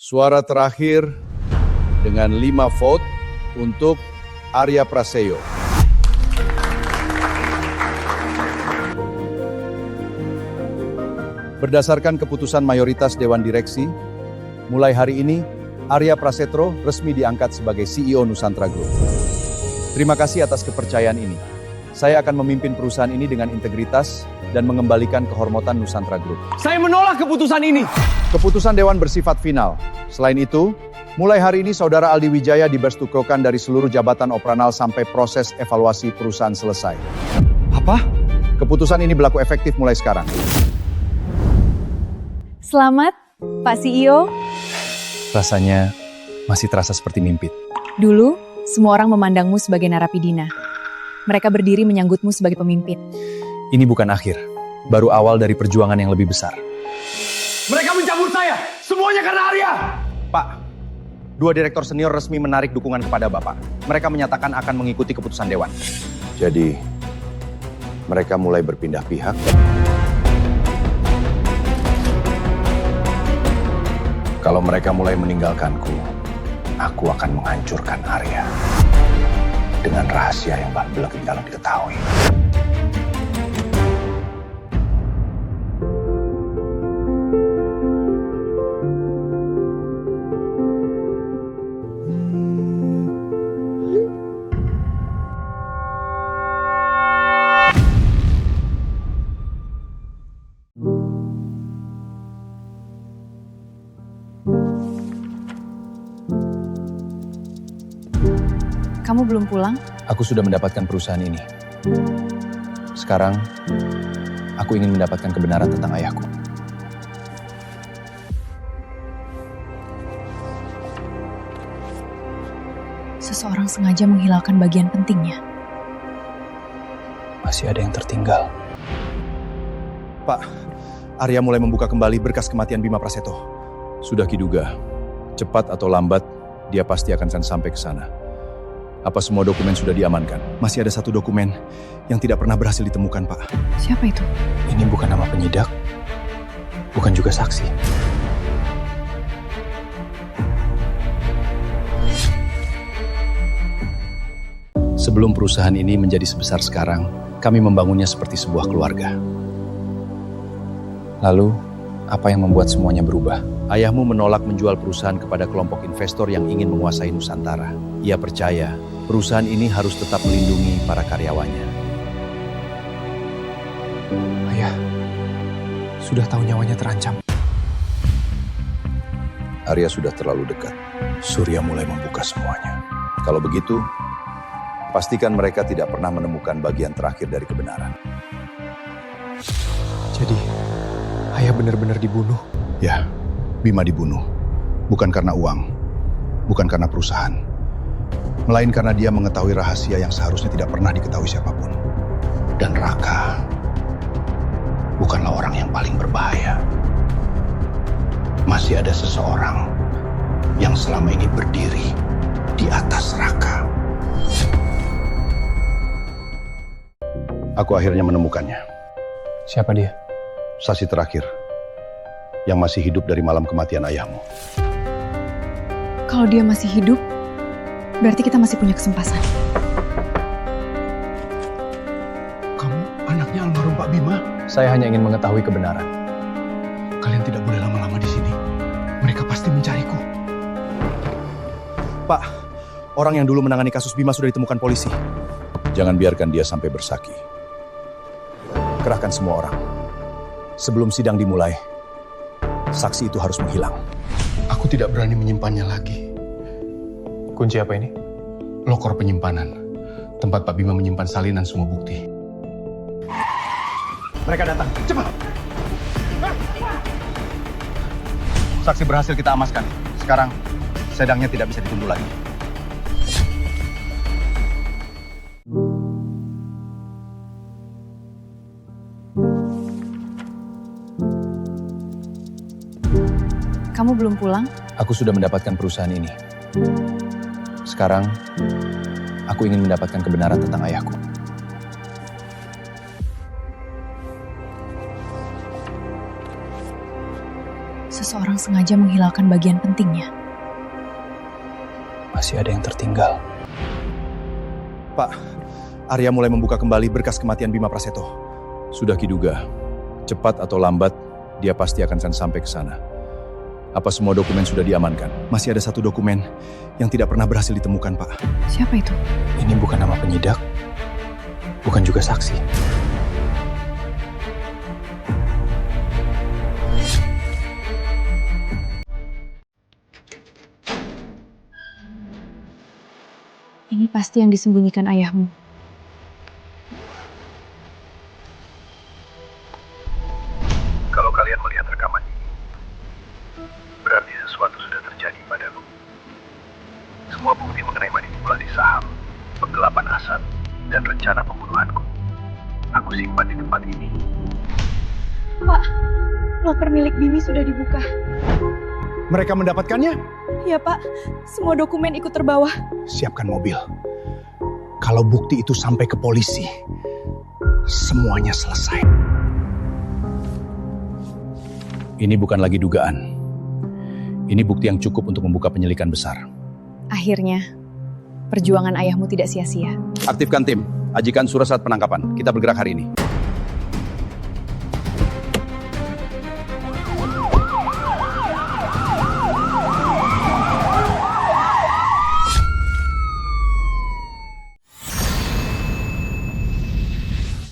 Suara terakhir dengan 5 vote untuk Arya Praseyo. Berdasarkan keputusan mayoritas Dewan Direksi, mulai hari ini Arya Prasetyo resmi diangkat sebagai CEO Nusantara Group. Terima kasih atas kepercayaan ini. Saya akan memimpin perusahaan ini dengan integritas dan mengembalikan kehormatan Nusantara Group. Saya menolak keputusan ini. Keputusan Dewan bersifat final. Selain itu, mulai hari ini Saudara Aldi Wijaya diberhentikan dari seluruh jabatan operasional sampai proses evaluasi perusahaan selesai. Apa? Keputusan ini berlaku efektif mulai sekarang. Selamat, Pak CEO. Rasanya masih terasa seperti mimpi. Dulu, semua orang memandangmu sebagai narapidana. Mereka berdiri menyambutmu sebagai pemimpin. Ini bukan akhir, baru awal dari perjuangan yang lebih besar. Mereka mencabut saya. Semuanya karena Arya. Pak, 2 direktur senior resmi menarik dukungan kepada Bapak. Mereka menyatakan akan mengikuti keputusan Dewan. Jadi, mereka mulai berpindah pihak. Kalau mereka mulai meninggalkanku, aku akan menghancurkan Arya. Dengan rahasia yang belum kalau diketahui. Kamu belum pulang? Aku sudah mendapatkan perusahaan ini. Sekarang, aku ingin mendapatkan kebenaran tentang ayahku. Seseorang sengaja menghilangkan bagian pentingnya. Masih ada yang tertinggal. Pak, Arya mulai membuka kembali berkas kematian Bima Prasetyo. Sudah kiduga, cepat atau lambat, dia pasti akan sampai ke sana. Apa semua dokumen sudah diamankan? Masih ada 1 dokumen yang tidak pernah berhasil ditemukan, Pak. Siapa itu? Ini bukan nama penyidik, bukan juga saksi. Sebelum perusahaan ini menjadi sebesar sekarang, kami membangunnya seperti sebuah keluarga. Lalu, apa yang membuat semuanya berubah? Ayahmu menolak menjual perusahaan kepada kelompok investor yang ingin menguasai Nusantara. Ia percaya perusahaan ini harus tetap melindungi para karyawannya. Ayah, sudah tahu nyawanya terancam. Arya sudah terlalu dekat. Surya mulai membuka semuanya. Kalau begitu, pastikan mereka tidak pernah menemukan bagian terakhir dari kebenaran. Jadi, ayah benar-benar dibunuh? Ya, Bima dibunuh. Bukan karena uang, bukan karena perusahaan. Melain karena dia mengetahui rahasia yang seharusnya tidak pernah diketahui siapapun. Dan Raka bukanlah orang yang paling berbahaya. Masih ada seseorang yang selama ini berdiri di atas Raka. Aku akhirnya menemukannya. Siapa dia? Saksi terakhir yang masih hidup dari malam kematian ayahmu. Kalau dia masih hidup, berarti kita masih punya kesempatan. Kamu anaknya almarhum Pak Bima? Saya hanya ingin mengetahui kebenaran. Kalian tidak boleh lama-lama di sini. Mereka pasti mencariku. Pak, orang yang dulu menangani kasus Bima sudah ditemukan polisi. Jangan biarkan dia sampai bersaksi. Kerahkan semua orang. Sebelum sidang dimulai, saksi itu harus menghilang. Aku tidak berani menyimpannya lagi. Kunci apa ini? Lokor penyimpanan. Tempat Pak Bima menyimpan salinan semua bukti. Mereka datang. Cepat! Saksi berhasil kita amaskan. Sekarang, sidangnya tidak bisa ditunggu lagi. Kamu belum pulang? Aku sudah mendapatkan perusahaan ini. Sekarang, aku ingin mendapatkan kebenaran tentang ayahku. seseorang sengaja menghilangkan bagian pentingnya. Masih ada yang tertinggal. Pak, Arya mulai membuka kembali berkas kematian Bima Praseto. Sudah kiduga, cepat atau lambat, dia pasti akan sampai ke sana. Apa semua dokumen sudah diamankan? Masih ada satu dokumen yang tidak pernah berhasil ditemukan, Pak. Siapa itu? Ini bukan nama penyidak, bukan juga saksi. Ini pasti yang disembunyikan ayahmu. Kalau kalian melihat rekaman ini, berarti sesuatu sudah terjadi padaku. Semua bukti mengenai manipulasi saham, penggelapan aset, dan rencana pembunuhanku, aku simpan di tempat ini. Pak, loker milik Bimi sudah dibuka. Mereka mendapatkannya? Ya Pak, semua dokumen ikut terbawa. Siapkan mobil. Kalau bukti itu sampai ke polisi, semuanya selesai. Ini bukan lagi dugaan. Ini bukti yang cukup untuk membuka penyelidikan besar. Akhirnya, perjuangan ayahmu tidak sia-sia. Aktifkan tim. Ajikan surat saat penangkapan. Kita bergerak hari ini.